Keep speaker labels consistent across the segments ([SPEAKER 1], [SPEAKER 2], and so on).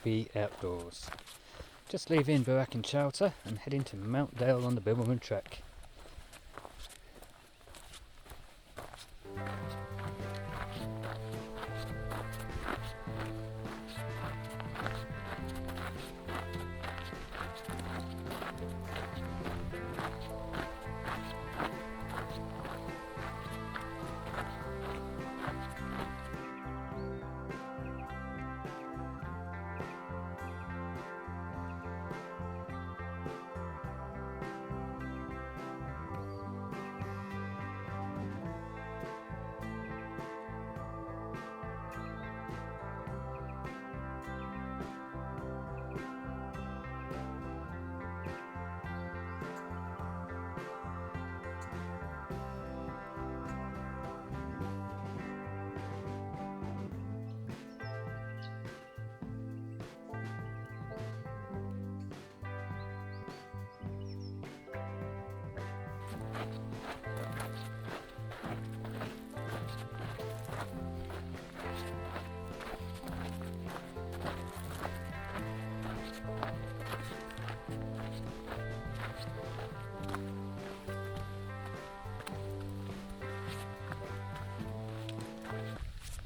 [SPEAKER 1] PTT Outdoors. Just leaving Beraking shelter and heading to Mount Dale on the Bibbulmun track.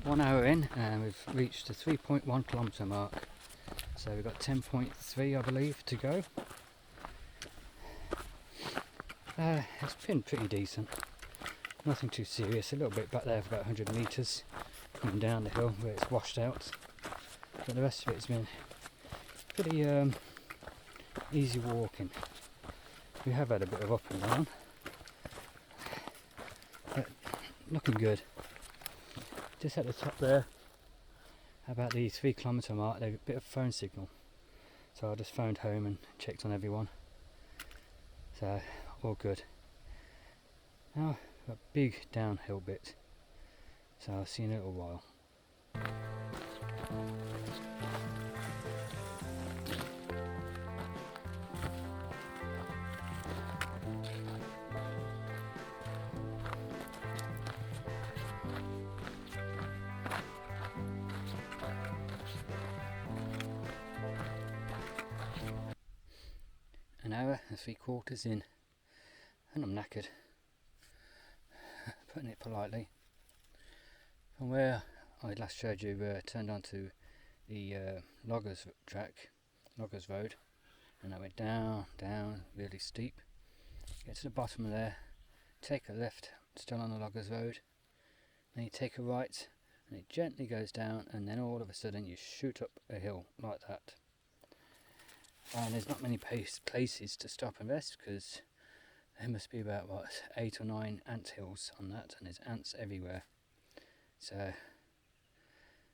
[SPEAKER 1] One hour in and we've reached the 3.1 kilometre mark, so we've got 10.3 I believe to go. It's been pretty decent, nothing too serious, a little bit back there for about 100 metres coming down the hill where it's washed out, but the rest of it's been pretty easy walking. We have had a bit of up and down, but looking good. Just at the top there, about the 3 kilometre mark, there's a bit of phone signal. So I just phoned home and checked on everyone. So, all good. Now, a big downhill bit. So I'll see you in a little while. An hour and 3/4 in, and I'm knackered, putting it politely. From where I last showed you, turned onto the loggers track, loggers road, and I went down, really steep. Get to the bottom of there, take a left, still on the loggers road, then you take a right, and it gently goes down, and then all of a sudden you shoot up a hill like that. And there's not many places to stop and rest, because there must be about 8 or 9 ant hills on that, and there's ants everywhere. So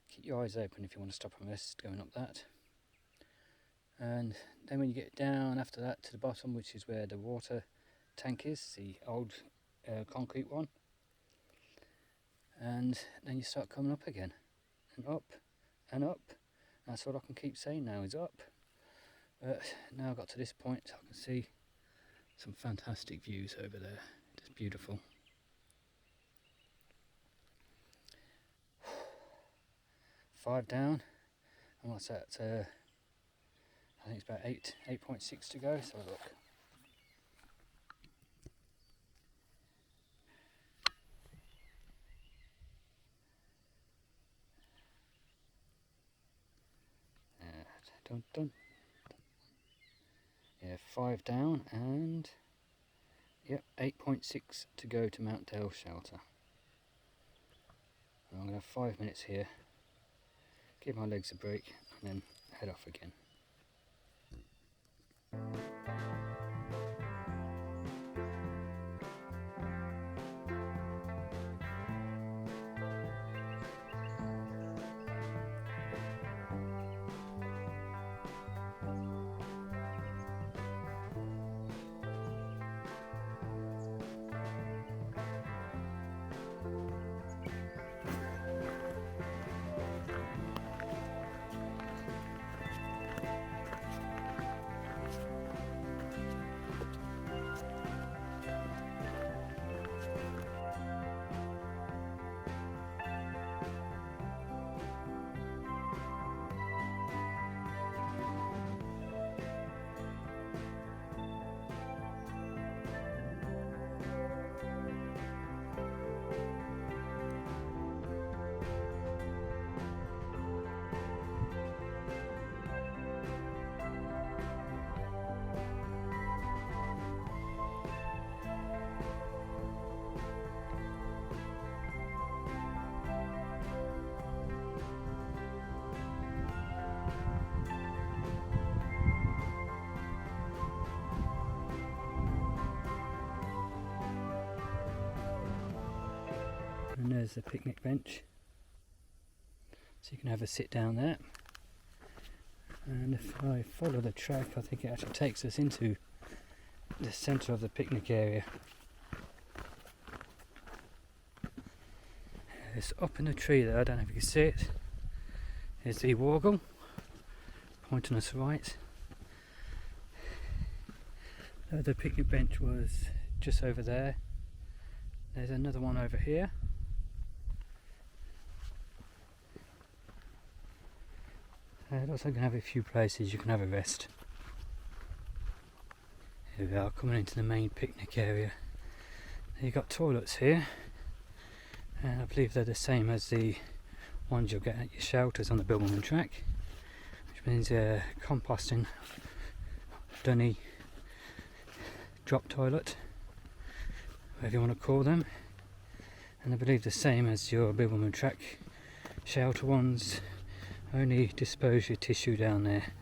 [SPEAKER 1] keep your eyes open if you want to stop and rest going up that. And then when you get down after that to the bottom, which is where the water tank is, the old concrete one, and then you start coming up again, and up and up. That's all I can keep saying now, is up. But now I've got to this point, I can see some fantastic views over there. Just beautiful. Five down, and what's that? I think it's about 8.6 to go. Let's have a look. Dun, dun. Yeah, 5 down, and yep, 8.6 to go to Mount Dale shelter. I'm going to have 5 minutes here, give my legs a break, and then head off again. there's the picnic bench, so you can have a sit down there. And if I follow the track, I think it actually takes us into the centre of the picnic area. It's up in the tree there, I don't know if you can see it, is the wargle pointing us right. The picnic bench was just over there. There's another one over here. It looks like you can have a few places you can have a rest. Here we are, coming into the main picnic area. You've got toilets here, and I believe they're the same as the ones you'll get at your shelters on the Bibbulmun track, which means composting, dunny, drop toilet, whatever you want to call them. And I believe the same as your Bibbulmun track shelter ones, only dispose your tissue down there.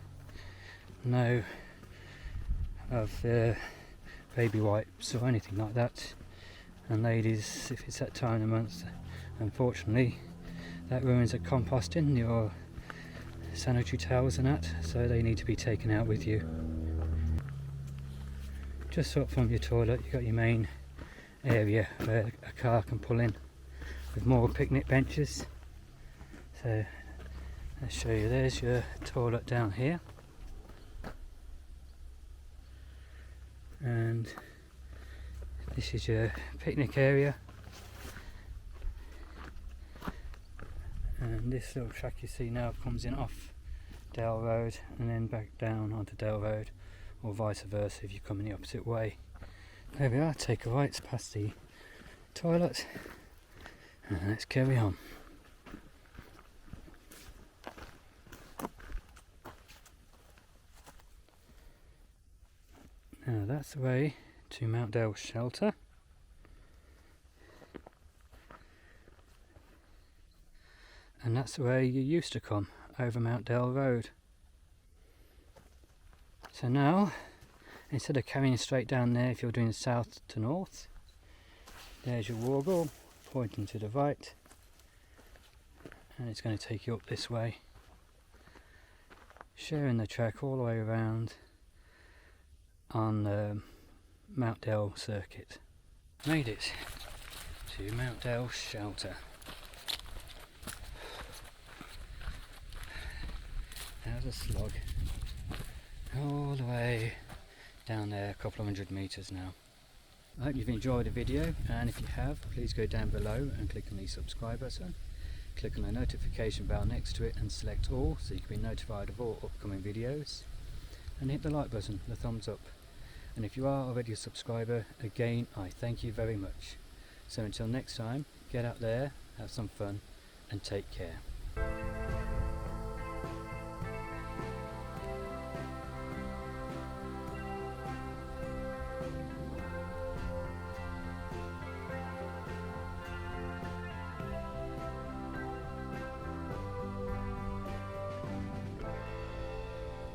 [SPEAKER 1] No of baby wipes or anything like that. And ladies, if it's that time of the month, unfortunately that ruins the composting, your sanitary towels and that, so they need to be taken out with you. Just up from your toilet you've got your main area where a car can pull in with more picnic benches. So let's show you, there's your toilet down here, and this is your picnic area. And this little track you see now comes in off Dale Road and then back down onto Dale Road, or vice versa if you come in the opposite way. There we are, take a right past the toilet and let's carry on. Now that's the way to Mount Dale shelter. And that's the way you used to come, over Mount Dale Road. So now, instead of carrying straight down there if you're doing south to north, there's your wargle pointing to the right, and it's going to take you up this way, sharing the track all the way around on the Mount Dale circuit. Made it to Mount Dale shelter. There's a slog all the way down there, a couple of 100 metres now. I hope you've enjoyed the video, and if you have, please go down below and click on the subscribe button. Click on the notification bell next to it and select all so you can be notified of all upcoming videos. And hit the like button, the thumbs up. And if you are already a subscriber, again I thank you very much. So until next time, get out there, have some fun and take care.